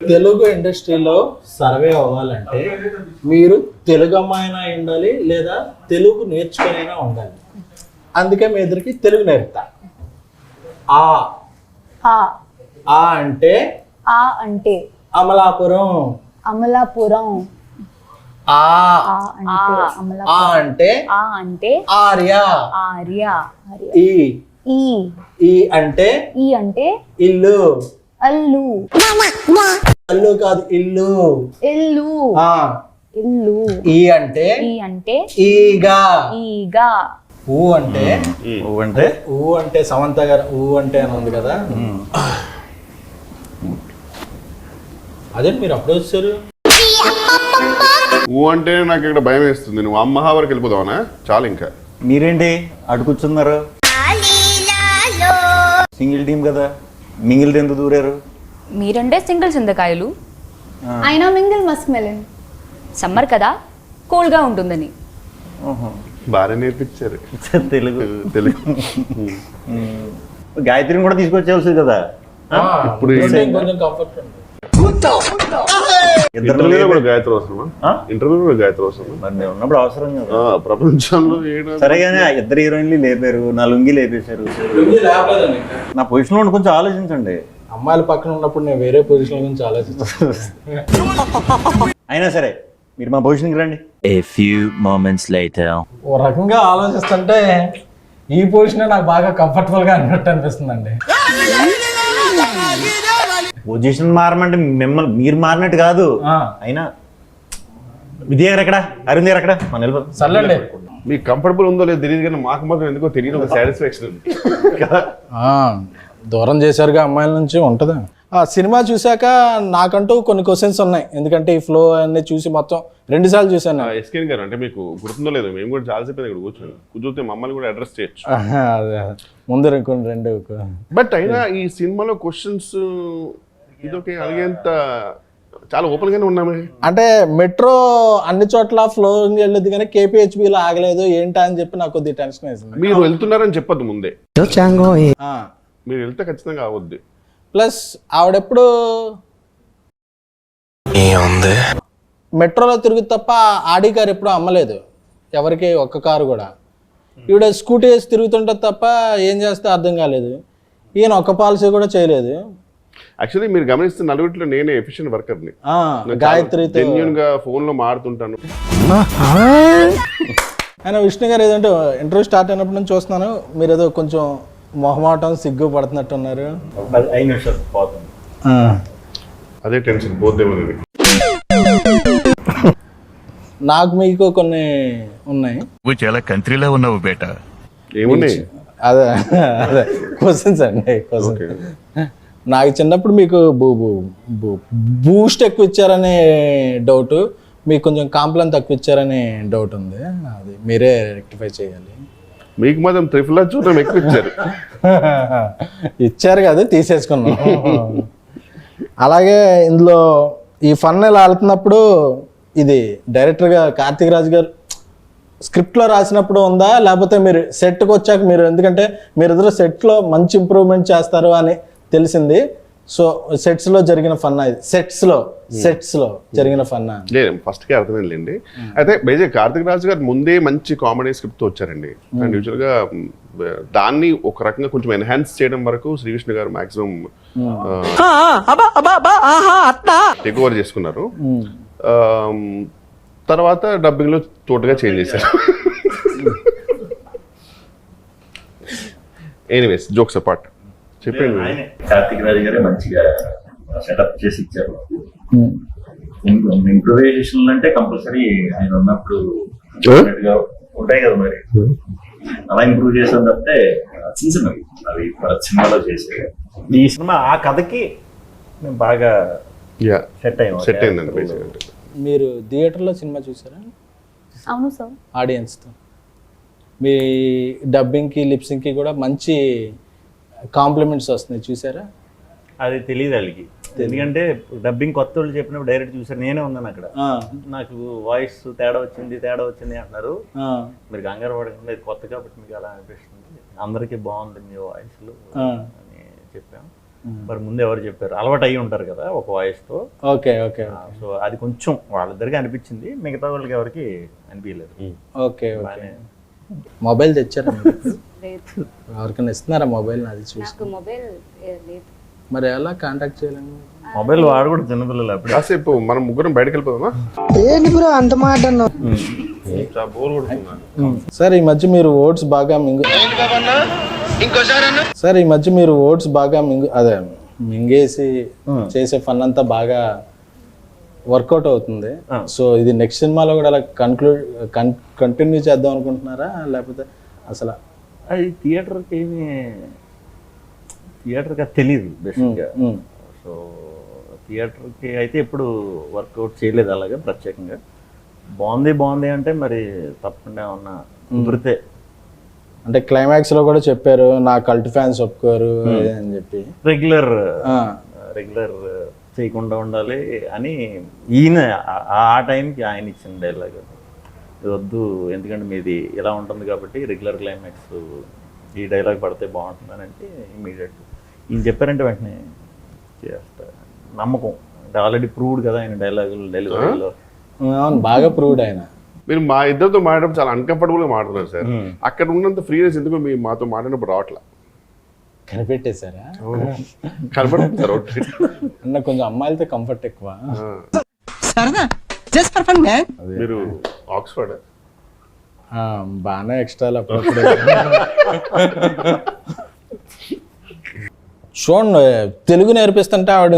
తెలుగు ఇండస్ట్రీలో సర్వే అవ్వాలంటే మీరు తెలుగు అమ్మాయినా ఉండాలి లేదా తెలుగు నేర్చుకునైనా ఉండాలి. అందుకే మీ ఇద్దరికి తెలుగు నేర్పుతా. ఆ ఆ ఆ అంటే ఆ అంటే అమలాపురం. అమలాపురం. ఆ ఆ అంటే అమలాపురం. ఆ అంటే ఆ అంటే ఆర్య. ఆర్య. ఈ ఈ ఈ అంటే ఈ అంటే ఇల్లు. అల్లు. అల్లు కాదు, ఇల్లు. ఇల్లు. ఆ ఇల్లు. ఈ అంటే ఈ అంటే ఈగా. ఈగా. ఊ అంటే ఊ అంటే సమంత గారు ఊ అంటే అని ఉంది కదా, అదే మీరు అప్పుడు వచ్చారు. ఊ అంటే నాకు ఇక్కడ భయం వేస్తుంది. నువ్వు అమ్మహా వరకు వెళ్ళిపోదావనా? చాలు ఇంకా. మీరేంటి అటు కూర్చున్నారు? సింగిల్ టీం కదా, మింగిల్ ఎందుకు దూరారు? మీరంటే సింగిల్ చింతకాయలు, అయినా మింగిల్ మస్క్ మెలన్. సమ్మర్ కదా కూల్గా ఉంటుందని. బాగా నేర్పించారు తెలుగు. తెలుగు. గాయత్రిని కూడా తీసుకొచ్చేవాల్సింది కదా. ఇప్పుడు కొంచెం కంఫర్ట్ ఉంది. ఇంటర్వ్యూలో కూడా గాయత్రి అవసరమా? ఇంటర్వ్యూలో కూడా గాయత్రి అవసరమా? మరి నేను ఉన్నప్పుడు అవసరం కదా. ప్రపంచంలో సరేగానే ఇద్దరు హీరోయిన్లు లేపారు, నా లుంగి లేపేశారు. నా పొజిషన్ లో కొంచెం ఆలోచించండి. అమ్మాయిల పక్కన ఉన్నప్పుడు నేను వేరే పొజిషన్ గురించి ఆలోచిస్తాను. అయినా సరే మీరు మా పొజిషన్కి రండి. A few moments later. ఓ రకంగా ఆలోచిస్తుంటే ఈ పొజిషన్ నాకు బాగా కంఫర్టబుల్ గా అన్నట్టు అనిపిస్తుందండి. పొజిషన్ మారమంటే మిమ్మల్ని మీరు మారినట్టు కాదు. అయినా విద్య గారు ఎక్కడ, అరుణ్ గారు ఎక్కడ? మన వెళ్ళిపోతాం. సర్లేండి. మీకు కంఫర్టబుల్ ఉందో లేదు తెలియదు, కానీ మాకు మాత్రం ఎందుకో తెలియదు ఒక సాటిస్ఫాక్షన్ ఉంది కదా. దూరం చేశారుగా అమ్మాయిల నుంచి ఉంటుందా. సినిమా చూశాక నాకంటూ కొన్ని క్వశ్చన్స్ ఉన్నాయి, ఎందుకంటే ఈ ఫ్లో అన్ని చూసి మొత్తం 2 సార్లు చూశాను. ఎస్కేన్ గారు అంటే మీకు గుర్తుందో లేదు, మేము కూడా చాలాసేపు ఇక్కడ కూర్చొని మమ్మల్ని కూడా అడ్రస్ చేయొచ్చు. ముందు రెండు. బట్ అయినా ఈ సినిమాలో క్వశ్చన్స్ ఇదొక అడిగేంత చాలా ఓపెన్ గానే ఉన్నామే. అంటే మెట్రో అన్ని చోట్ల ఫ్లో వెళ్ళదు కానీ కేపీహెచ్బిలో ఆగలేదు ఏంటా అని చెప్పి నాకు కొద్దిగా టెన్షన్ వేసింది. మీరు వెళ్తున్నారని చెప్పద్దు ముందే, మీరు వెళ్తే ఖచ్చితంగా అవద్దు. ప్లస్ ఆవిడెప్పుడు మెట్రోలో తిరుగు తప్ప ఆడి కారు ఎప్పుడు అమ్మలేదు ఎవరికి, ఒక్క కారు కూడా. ఈవిడ స్కూటీ వేసి తిరుగుతుంటుంది తప్ప ఏం చేస్తే అర్థం కాలేదు. ఈయన ఒక్క పాలసీ కూడా చేయలేదు. యాక్చువల్లీ మీరు గమనిస్తే నలుగురిలో నేనే ఎఫిషియెంట్ వర్కర్ని. గాయత్రితో జెన్యూన్ గా ఫోన్ లో మాడుతుంటాను. ఆయన విష్ణు గారు ఏదంటే ఇంటర్వ్యూ స్టార్ట్ అయినప్పటి నుంచి చూస్తున్నాను, మీరు ఏదో కొంచెం మొహమాటం సిగ్గు పడుతున్నట్టున్నారు. 5 నిమిషాలు పోతుంది. అదే టెన్షన్ పోతేమో. నాకు మీకు కొన్ని ఉన్నాయి. నువ్వు చాలా కంట్రీలో ఉన్నావు బేట. ఏమున్నాయి? అదే అదే క్వశ్చన్స్ అండి. క్వశ్చన్ నాకు చిన్నప్పుడు మీకు బూస్ట్ ఎక్కువ ఇచ్చారనే డౌట్, మీకు కొంచెం కాంప్లైన్ తక్కువ ఇచ్చారనే డౌట్ ఉంది. అది మీరే రెక్టిఫై చేయాలి. మీకు మాత్రం త్రిఫుల్ చూడడం ఎక్కువ ఇచ్చారు. ఇచ్చారు కదా, తీసేసుకున్నాం. అలాగే ఇందులో ఈ ఫన్ ఇలా వెళ్తున్నప్పుడు ఇది డైరెక్టర్గా కార్తీక్ రాజ్ గారు స్క్రిప్ట్లో రాసినప్పుడు ఉందా, లేకపోతే మీరు సెట్కి వచ్చాక మీరు, ఎందుకంటే మీరిద్దరు సెట్లో మంచి ఇంప్రూవ్మెంట్ చేస్తారు అని తెలిసింది. సో సెట్స్లో జరిగిన ఫన్నా ఇది? సెట్స్లో జరిగిన ఫన్నా? లేదు, ఫస్ట్కే అర్థమైందండి. అయితే బేసిక్ కార్తిక్ రాజు గారు ముందే మంచి కామెడీ స్క్రిప్ట్తో వచ్చారండి. అండ్ యూజువల్గా దాన్ని ఒక రకంగా కొంచెం ఎన్హాన్స్ చేయడం వరకు శ్రీకృష్ణ గారు మాక్సిమం టేక్ ఓవర్ చేసుకున్నారు. తర్వాత డబ్బింగ్లో టోటల్గా చేంజ్ చేశారు. ఎనీవేస్, జోక్స్ అపార్ట్, చెప్పండి. కార్తీక్ రాజు గారే మంచిగా సెటప్ చేసి ఇచ్చారు. ఇంప్రూవైజేషన్ అంటే కంపల్సరీ ఆయన ఉన్నప్పుడు ఉంటాయి కదా, మరి అలా ఇంప్రూవ్ చేసాం తప్పితే చిన్న చిన్నవి అవి సినిమాలో చేసే. ఈ సినిమా ఆ కథకి మేము బాగా సెట్ అయిందండి. మీరు థియేటర్లో సినిమా చూసారా? అవును సార్. ఆడియన్స్తో మీ డబ్బింగ్కి లిప్సింగ్కి కూడా మంచి కాంప్లిమెంట్స్ వస్తున్నాయి, చూసారా? అది తెలియదు వాళ్ళకి, ఎందుకంటే డబ్బింగ్ కొత్త వాళ్ళు చెప్పినప్పుడు డైరెక్ట్ చూసారు, నేనే ఉన్నాను అక్కడ. నాకు వాయిస్ తేడా వచ్చింది అంటున్నారు. మీరు కంగారు పడకుండా, ఇది కొత్త కాబట్టి మీకు అలా అనిపిస్తుంది, అందరికీ బాగుంది మీ వాయిస్లు అని చెప్పాం. మరి ముందు ఎవరు చెప్పారు, అలవాటు అయ్యి ఉంటారు కదా ఒక వాయిస్తో. ఓకే ఓకే సో అది కొంచెం వాళ్ళిద్దరికి అనిపించింది, మిగతా వాళ్ళకి ఎవరికి అనిపించలేదు. Okay okay. బాగానే. మొబైల్ తెచ్చారా మీరు? లేదు, ఎవరికైనా ఇస్తున్నారా మొబైల్? అది చూసి నాకు మొబైల్ లేదు. మరి ఎలా కాంటాక్ట్ చేయాలండి? మొబైల్ వాడు కూడా చిన్నపిల్లలు అప్పుడు. కాసేపు మనం ముగ్గురం బయటకు వెళ్ళిపోదామా? చాలా బోర్ కొడుతున్నాను. సార్ ఈ మధ్య మీరు ఓట్స్ బాగా సార్ ఈ మధ్య మీరు ఓట్స్ బాగా అదే మింగేసి చేసే ఫన్ అంతా బాగా వర్కౌట్ అవుతుంది. సో ఇది నెక్స్ట్ సినిమాలో కూడా అలా కంటిన్యూ చేద్దాం అనుకుంటున్నారా, లేకపోతే అసలు? అది థియేటర్కి తెలియదు బేసిక్గా. సో థియేటర్కి అయితే ఎప్పుడు వర్కౌట్ చేయలేదు అలాగే ప్రత్యేకంగా. బాగుంది అంటే మరి తప్పకుండా ఉన్న కుదిరితే. అంటే క్లైమాక్స్ లో కూడా చెప్పారు నా కల్ట్ ఫ్యాన్స్ ఒప్పుకోరు అని చెప్పి. రెగ్యులర్ చేయకుండా ఉండాలి అని ఈయన ఆ టైంకి ఆయన ఇచ్చిన డైలాగ్ ఇది వద్దు, ఎందుకంటే మీది ఇలా ఉంటుంది కాబట్టి రెగ్యులర్ క్లైమాక్స్ ఈ డైలాగ్ పడితే బాగుంటుందని అంటే ఇమీడియట్ ఈయన చెప్పారంటే వెంటనే చేస్తా. నమ్మకం అంటే ఆల్రెడీ ప్రూవ్డ్ కదా ఆయన డైలాగులు డెలివరీలో. అవును, బాగా ప్రూవ్డ్ ఆయన. మీరు మా ఇద్దరితో మాట్లాడడం చాలా అన్కంఫర్టబుల్ గా మాట్లాడుతున్నారు సార్. అక్కడ ఉన్నంత ఫ్రీనెస్ ఎందుకు మీ మాతో మాట్లాడినప్పుడు రావట్లా? కనిపెట్టేశారా? కనపడుతుంది సార్. అన్న కొంచెం అమ్మాయిలతో కంఫర్ట్ ఎక్కువ. మీరు ఆక్స్ఫర్డ్ బాగానే ఎక్స్ట్రాలు అప్పుడప్పుడు. చూడండి, తెలుగు నేర్పిస్తుంటే ఆవిడ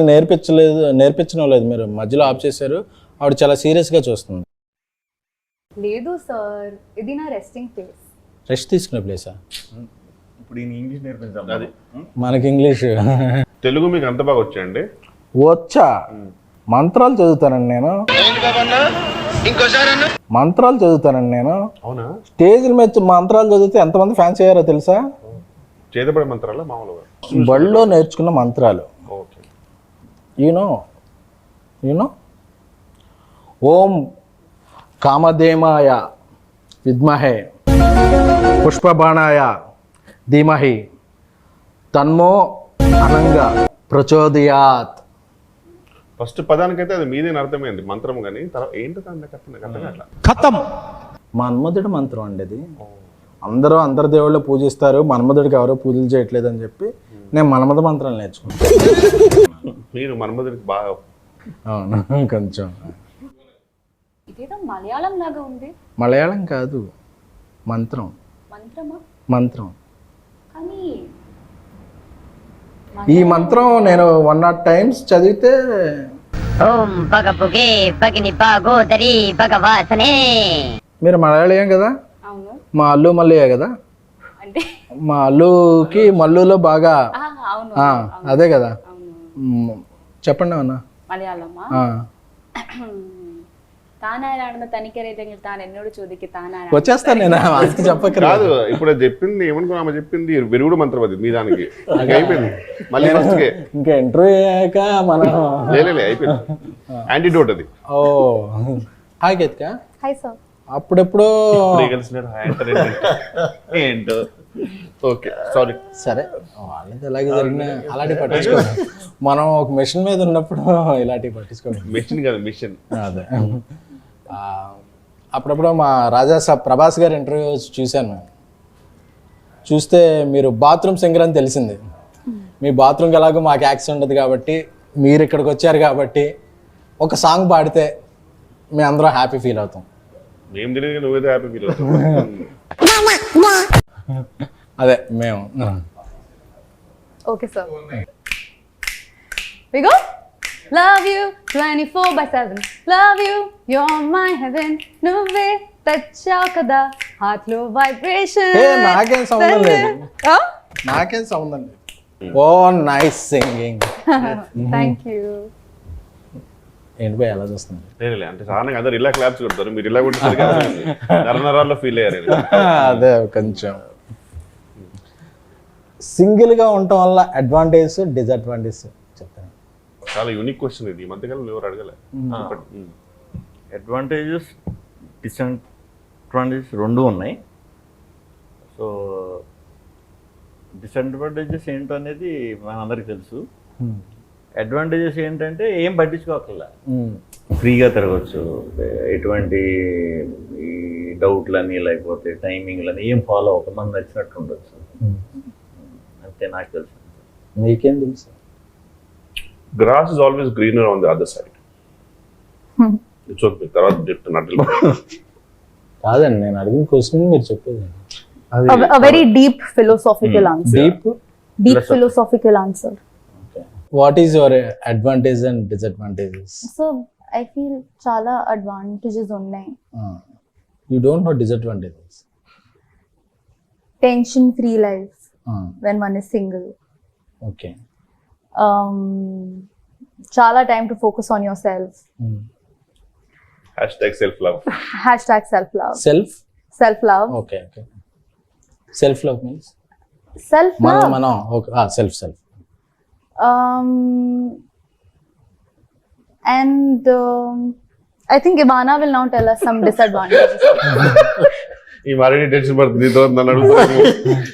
నేర్పించడం లేదు, మీరు మధ్యలో ఆఫ్ చేశారు. ఆవిడ చాలా సీరియస్గా చూస్తుంది. లేదు సార్, ఇది నా రెస్టింగ్ ప్లేస్. రెస్ట్ తీసుకునే ప్లేసా? ఇప్పుడు ఈయన ఇంగ్లీష్ నేర్పించాం అది. మనకి ఇంగ్లీష్ తెలుగు మీకు అంత బాగా వచ్చాయండి? వచ్చా, మంత్రాలు చదువుతానండి నేను. మంత్రాలు చదువుతానండి నేను. అవునా? స్టేజ్ల మీద మంత్రాలు చదివితే ఎంతమంది ఫ్యాన్స్ అయ్యారో తెలుసా? చేతపడే మంత్రాలు మామూలుగా బడిలో నేర్చుకున్న మంత్రాలు. ఓకే. యూనో ఓం కామధేమాయ విద్మహే పుష్పబాణాయ ధీమహి తన్మో అనంగా ప్రచోదయాత్. ఫస్ట్ పదానికైతే అది మీదే అర్థమైంది మంత్రం, కానీ తర్వాత ఏంటో అట్లా ఖతం. మన్మధుడి మంత్రం అండి అది. అందరు దేవుళ్ళు పూజిస్తారు, మన్మధుడికి ఎవరో పూజలు చేయట్లేదు అని చెప్పి నేను మన్మధ మంత్రాలు నేర్చుకున్నాను. మీరు మన్మధుడికి బాగా. అవును, కొంచెం. ఇదేదో మలయాళం లాగా ఉంది. మలయాళం కాదు, మంత్రం. మంత్రమా? మంత్రం. కానీ ఈ మంత్రం నేను 100 times చదివితే. ఓం పగపుగే పగిని పాగోదరి భగవాసనే. మీరు మలయాళీయం కదా? అవును. మా అల్లు మల్లయ్య కదా? అంటే మా అల్లుకి మల్లులో బాగా. అవును, అదే కదా. అవును. చెప్పండి అన్న. മലയാളമാ താനാരാണെന്ന് തനിക്കറിയില്ലെങ്കിൽ താൻ എന്നോട് ചോദിക്ക് താനാരാണ്. వచ్చేస్తాను నేను, అందుకు చెప్పకరా. కాదు, ఇప్పుడు అది చెప్పింది ఏమనుకున్నా, ఆమె చెప్పింది విరుగుడు మంత్రం అది మీ దానికి. అయిపోయింది మళ్ళీ ఫస్ట్కే. ఇంకా ఇంటర్వ్యూ అయ్యాక మనం లే అయిపోయింది. యాంటీడోట్ అది. Oh hi Ketika. Hi sir. అప్పుడెప్పుడు ఏంటో. Okay sorry. సరే, వాళ్ళది ఎలాగే జరిగినా అలాంటివి పట్టించుకోండి. మనం ఒక మిషన్ మీద ఉన్నప్పుడు ఇలాంటివి పట్టించుకోండి. మిషన్ కాదు, మిషన్. అదే. అప్పుడప్పుడు మా రాజా సాబ్ ప్రభాస్ గారి ఇంటర్వ్యూ చూశాను. చూస్తే మీరు బాత్రూమ్ సింగర్ అని తెలిసింది. మీ బాత్రూమ్కి ఎలాగో మాకు యాక్సెస్ ఉండదు కాబట్టి, మీరు ఇక్కడికి వచ్చారు కాబట్టి ఒక సాంగ్ పాడితే మేము అందరం హ్యాపీ ఫీల్ అవుతాం. మేము తెలియదు, నువ్వేదో హ్యాపీ ఫీల్ అవుతావు. అదే మేము. Okay sir. We go. Love you 24/7. Love you, you're my heaven. నువ్వే తెచ్చావు కదా హార్ట్ లో వైబ్రేషన్. నాకేం సంబంధం లేదు, నాకేం సంబంధం లేదు. ఓ నైస్ సింగింగ్. Thank you. ఏంటి పోయి ఎలా చూస్తుంది? లేదు అంటే సాధారణంగా అందరు ఇలా క్లాప్స్ కొడతారు, మీరు ఇలా కొట్టేసరికి నరనరాల్లో ఫీల్ అయ్యారు. అదే కొంచెం సింగిల్గా ఉండటం వల్ల అడ్వాంటేజ్ డిసడ్వాంటేజ్ చెప్తాను. చాలా యూనిక్ క్వశ్చన్ ఇది, ఈ మధ్యకాలంలో ఎవరు అడగలే. అడ్వాంటేజెస్ డిసడ్వాంటేజెస్ రెండు ఉన్నాయి. సో డిసడ్వాంటేజెస్ ఏంటో అనేది మనందరికీ తెలుసు. అడ్వాంటేజెస్ ఏంటంటే ఏం పట్టించుకోకల్లా, ఫ్రీగా తిరగచ్చు, ఎటువంటి ఈ డౌట్లని లేకపోతే టైమింగ్లని ఏం ఫాలో అవ్వక మనకు నచ్చినట్టు ఉండొచ్చు. అంతే నాకు తెలుసు. మీకేం తెలుసు? Grass is always greener on the other side. It's okay. తర్వాత చెప్తున్నట్లు కాదండి, నేను అడిగిన క్వశ్చన్ మీరు చెప్పేది. A very deep philosophical answer. Deep Philosophical answer. What is your advantage and disadvantages? So I feel చాలా advantages ఉన్నాయి. You don't know disadvantages. Tension free life when one is single. Okay. చాలా time to focus on yourself. #self-love. #self-love. Self-love? Okay. Self-love means? Self-love. Okay. Self. And I think Ivana will now tell us some disadvantages. ఈ మరీ tension పడుతుంది నీతో నన్ను అడుగుతాను,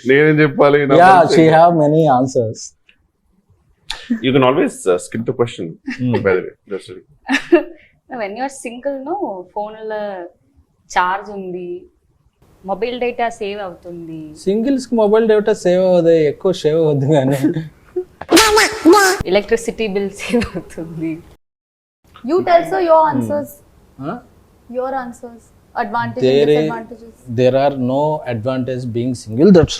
నేనేం చెప్పాలి? Yeah, she have many answers. You can always skip the question, by the way. Just when you're single no ఫోన్లో charge ఉంది, మొబైల్ డేటా సేవ్ అవుతుంది. సింగిల్స్ కి మొబైల్ డేటా సేవ్ అవ్వదు, ఎక్కువ సేవ్ అవ్వద్దు కానీ ఎలక్ట్రిసిటీ బిల్ సేవ్ అవుతుంది. You tell sir your answers. Your answers. Advantages, disadvantages. There are no advantage being single. That's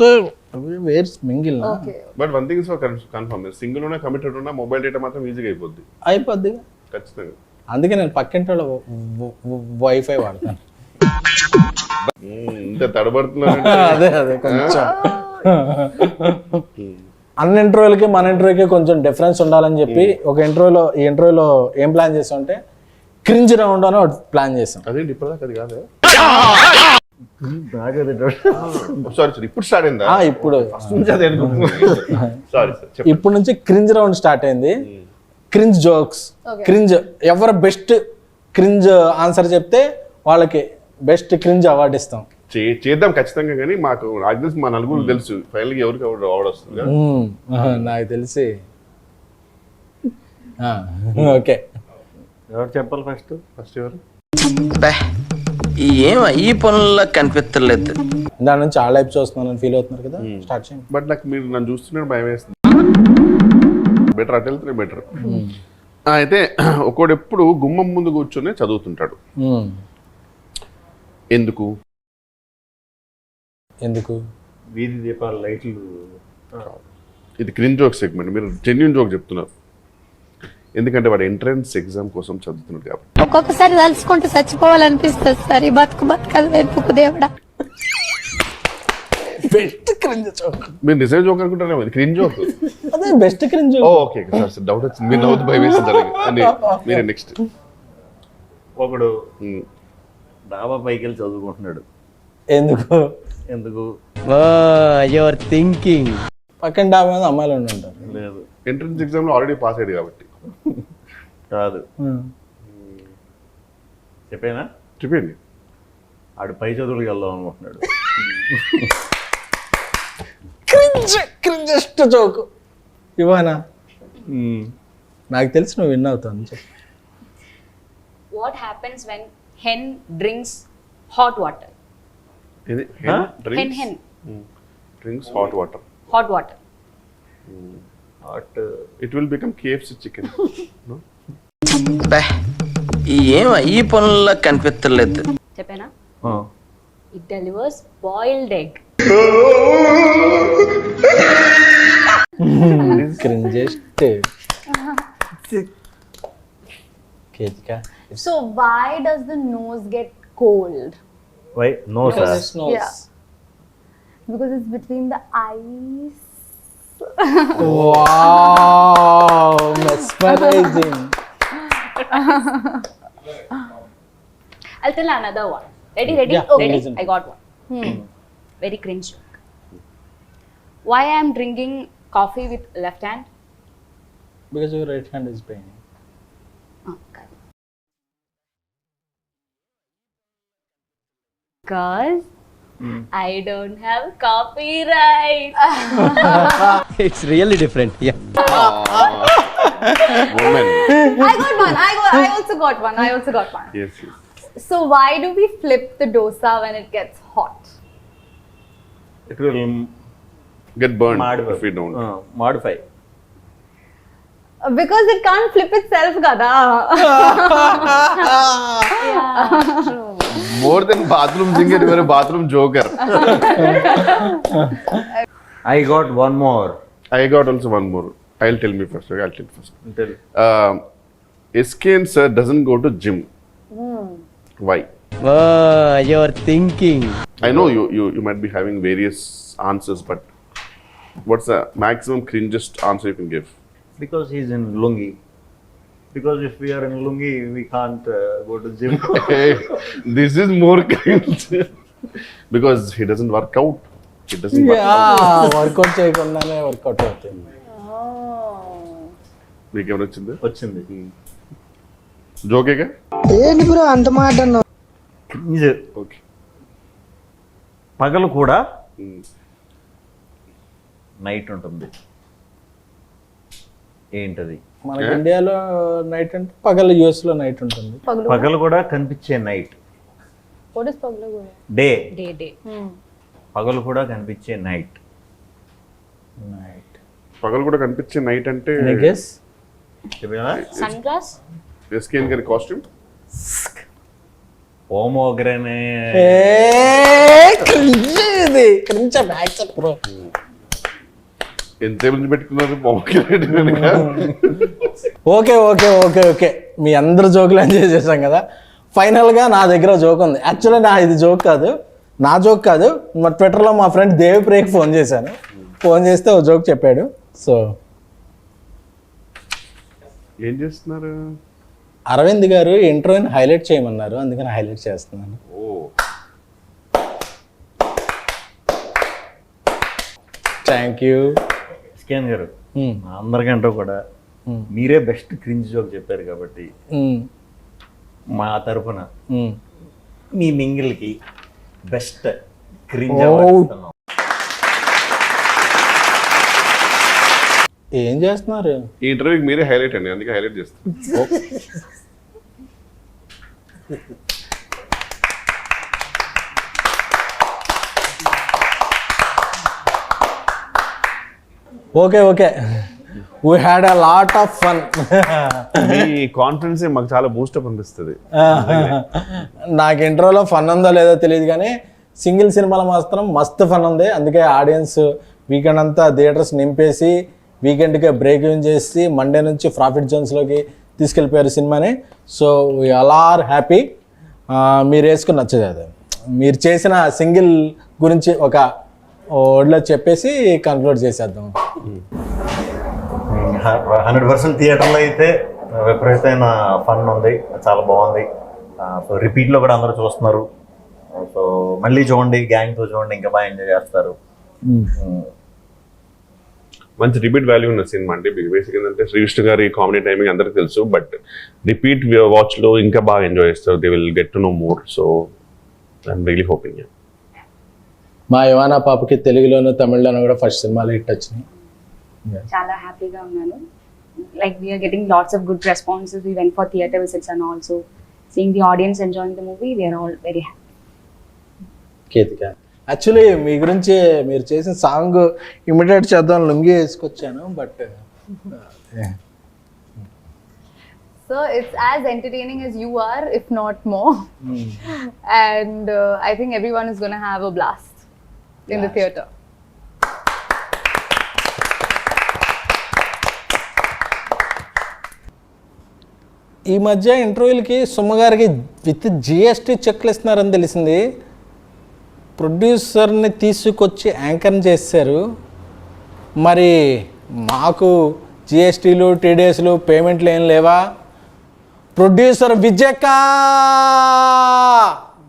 where's mingle. Okay. But one thing is for confirm, single ఉన్నా committed ఉన్నా mobile data మాత్రం ఈజీగా అయిపోద్ది. ఖచ్చితంగా. అందుకే నేను పక్కింటి వాళ్ళ వైఫై వాడతాను. ఇంత తడబడుతున్నాను. అదే కొంచెం అన్ని ఇంటర్వ్యూలకి మన ఇంటర్వ్యూకి కొంచెం డిఫరెన్స్ ఉండాలని చెప్పి ఈ ఇంటర్వ్యూలో ఏం ప్లాన్ చేసాం అంటే క్రింజ్ రౌండ్ అని ఒకటి ప్లాన్ చేసాం. అదేంటి ఇప్పటిదాకా అది కాదు. సారీ ఇప్పుడు స్టార్ట్ అయిందా? ఇప్పుడు సారీ సార్, ఇప్పుడు నుంచి క్రింజ్ రౌండ్ స్టార్ట్ అయింది. క్రింజ్ జోక్స్, క్రింజ్ ఎవరు బెస్ట్ క్రింజ్ ఆన్సర్ చెప్తే వాళ్ళకి బెస్ట్ క్రింజ్ అవార్డు ఇస్తాం. చేద్దాం ఖచ్చితంగా. కానీ మాకు నాకు తెలిసి మా నలుగురు తెలుసు ఫైనల్ గా ఎవరికి అవార్డు వస్తుంది. నాకు తెలిసి ఓకే. ఎవరు చెప్పాలి ఫస్ట్ ఎవరు? ఏం ఈ పనుల్లో కనిపించలేదు. దాని నుంచి చాలా లైఫ్ చూస్తున్నాను ఫీల్ అవుతున్నారు కదా, స్టార్ట్ చేయండి. బట్ నాకు మీరు నన్ను చూస్తున్నాడు భయం వేస్తుంది. బెటర్ అటు వెళ్తే బెటర్. అయితే ఒకడు ఎప్పుడు గుమ్మం ముందు కూర్చొని చదువుతుంటాడు. ఎందుకు? వీధి దీపాల లైట్లు. ఇది క్రింజ్ జోక్ సెగ్మెంట్, మీరు జెన్యూన్ జోక్ చెప్తున్నారు. ఎందుకంటే వాడు ఎంట్రన్స్ ఎగ్జామ్ కోసం చదువుతున్నాడు కాబట్టి. ఒక్కొక్కసారి తలుచుకుంటూ చచ్చిపోవాలనిపిస్తుంది సార్. ఈ బతుకు వెతుకు దేవుడా. Best cringe joke. మీరు నిజం జోక్ అనుకుంటారేమో, ఇది క్రింజ్ జోక్. అదే best cringe joke. Okay sir, doubt వచ్చింది. మీరు నవ్వుతూ భయం వేసింది. మీరే నెక్స్ట్. ఒకడు డాబా పైకి వెళ్ళి చదువుకుంటున్నాడు. ఎందుకు? Your thinking. పక్కన డాబా మీద అమ్మాయిలు ఉంటారు. లేదు, ఎంట్రన్స్ ఎగ్జామ్ లో ఆల్రెడీ పాస్ అయ్యాడు కాబట్టి. కాదు, చెప్పండి. ఆడు పై చదువులకు వెళ్దాం అనుకుంటున్నాడు. క్రింజెస్ట్ జోక్ ఇవానా? నాకు తెలిసి నువ్వు విన్ అవుతావు. What happens when hen drinks hot water? Hen drinks hot water. It will become KFC chicken. No? ఏం ఈ పనుల్లో కనిపించలేదు. చెప్పేనా? It delivers boiled egg. Cringiest. Ketika. So why does the nose get cold? Why? No, sir. Yeah. Because it's between the eyes. Wow, mesmerizing. I'll tell another one. Ready? Yeah, Okay, listen. I got one. Very cringe joke. Why I am drinking coffee with left hand? Because your right hand is paining. Because I don't have copyright. It's really different. Woman. I got one. I also got one. Yes, yes. So why do we flip the dosa when it gets hot? It will Get burned if we don't. Modify. Because it can't flip itself, kada. More than bathroom singer, you are a bathroom joker. I got one more. I got also one more. I'll tell me first. Okay, I'll tell first. SKN sir doesn't go to gym. Why? Your thinking. I know you might be having various answers, but what's the maximum cringest answer you can give? Because he's in lungi. Because if we are in lungi, we can't go to gym. Hey, this is more cringe. Because he doesn't work out. He doesn't work out. Workout చేయకుండానే workout అవుతుంది. మీకు ఏమైనా వచ్చింది? వచ్చింది. జోకేగా? ఇది okay. పగలు కూడా night ఉంటుంది. ఏంటది? మనకి ఇండియాలో నైట్ అంటే పగలు, యుఎస్ లో నైట్ ఉంటుంది. పగలు కూడా కనిపించే night. What is paglu? Day. Day. పగలు కూడా కనిపించే నైట్. పగలు కూడా కనిపించే నైట్ అంటే గెస్. Sunglass. SKN గారి కాస్ట్యూమ్. ఓమోగ్రనే. ఎంతసేపు నుంచి పెట్టుకున్నారు బాబు? ఓకే ఓకే ఓకే ఓకే, మీ అందరు జోకులు ఎంజాయ్ చేశాం కదా. ఫైనల్గా నా దగ్గర జోక్ ఉంది. యాక్చువల్లీ ఇది జోక్ కాదు, నా జోక్ కాదు. మా ట్విట్టర్లో మా ఫ్రెండ్ దేవిప్రియకి ఫోన్ చేశాను. ఫోన్ చేస్తే ఓ జోక్ చెప్పాడు. సో ఏం చేస్తున్నారు? అరవింద్ గారు ఇంట్రోని హైలైట్ చేయమన్నారు, అందుకని హైలైట్ చేస్తున్నాను. ఓ, థ్యాంక్ యూ. స్కాన్ గారు, అందరికంటే కూడా మీరే బెస్ట్ క్రింజ్ జోక్ చెప్పారు కాబట్టి మా తరపున మీ మింగిల్కి బెస్ట్ క్రింజ్ ఏం చేస్తున్నారు? ఈ ఇంటర్వ్యూకి మీరే హైలైట్ అండి, అందుకే హైలైట్ చేస్తాను. Okay okay, we had a lot of fun. Me confidence మాకు చాలా బూస్టప్ అనిపిస్తుంది. నాకు ఇంట్రోలో ఫన్ ఉందో లేదో తెలియదు, కానీ సింగిల్ సినిమాలో మాత్రం మస్తు ఫన్ ఉంది. అందుకే ఆడియన్స్ వీకెండ్ అంతా థియేటర్స్ నింపేసి వీకెండ్కే బ్రేక్ ఇన్ చేసి మండే నుంచి ప్రాఫిట్ జోన్స్లోకి తీసుకెళ్ళిపోయారు సినిమాని. So we all are happy. మీరు వేసుకుని నచ్చదు అది, మీరు చేసిన సింగిల్ గురించి ఒక వర్డ్లో చెప్పేసి కన్క్లూడ్ చేసేద్దాం. 100% థియేటర్లో అయితే విపరీతమైన ఫన్ ఉంది, చాలా బాగుంది. సో రిపీట్లో కూడా అందరూ చూస్తున్నారు. సో మళ్ళీ చూడండి, గ్యాంగ్తో చూడండి, ఇంకా బాగా ఎంజాయ్ చేస్తారు. మంచి రిపీట్ వాల్యూ ఉన్న సినిమా అంటే బేసిక్ ఏంటంటే శ్రీవిష్ణు గారి కామెడీ టైమింగ్ అందరికి తెలుసు, బట్ రిపీట్ వాచ్లో ఇంకా బాగా ఎంజాయ్ చేస్తారు. They will get to know more. So I'm really hoping. మా యువానా పాపకి తెలుగులోను తమిళ్లోను కూడా ఫస్ట్ సినిమాలు హిట్ వచ్చినాయి. చాలా హ్యాపీగా ఉన్నాను. Like we are getting lots of good responses. We went for theatre visits and also seeing the audience enjoying the movie. We are all very happy. Ketika, actually మీ గురించి మీరు చేసిన సాంగ్ ఇమిడియేట్ చేద్దాం లుంగి వేసుకొచ్చాను, but So it's as entertaining as you are, if not more. And I think everyone is going to have a blast in the theatre. ఈ మధ్య ఇంటర్వ్యూలకి సుమ్మగారికి with GST చెక్లు ఇస్తున్నారని తెలిసింది. ప్రొడ్యూసర్ని తీసుకొచ్చి యాంకర్ని చేశారు. మరి మాకు జిఎస్టీలు టీడీఎస్లు పేమెంట్లు ఏం లేవా? ప్రొడ్యూసర్ విజయకా